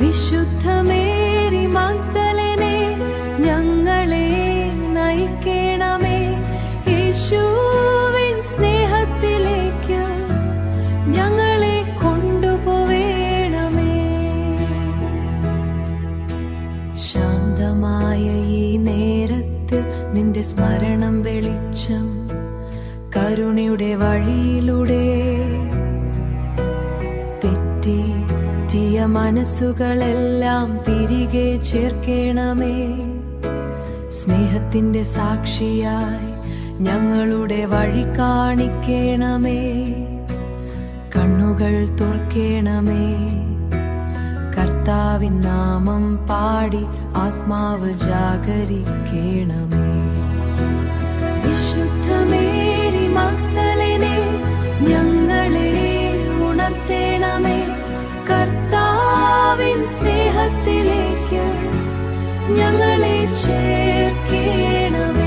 വിശുദ്ധ മേരി മഗ്ദലനെ ഞങ്ങളെ നയിക്കണമേ. യേശുവിൻ സ്നേഹത്തിലേക്ക് ഞങ്ങളെ കൊണ്ടുപോവേണമേ. ശാന്തമായ ഈ നേരത്തിൽ നിന്റെ സ്മരണം വെളിച്ചം, കരുണയുടെ വഴിയിലൂടെ തെറ്റിയ മനസ്സുകളെല്ലാം തിരികെ ചേർക്കണമേ. സ്നേഹത്തിന്റെ സാക്ഷിയായി ഞങ്ങളുടെ വഴി കാണിക്കണമേ. കണ്ണുകൾ തുറക്കണമേ. കർത്താവിൻ നാമം പാടി ആത്മാവ് ജാഗരിക്കണമേ. വിശുദ്ധ മേരി മഗ്ദലനെ ഞങ്ങളെ ഉണർത്തണമേ. കർത്താവിൻ സ്നേഹത്തിലേക്ക് ഞങ്ങളെ ചേർക്കണമേ.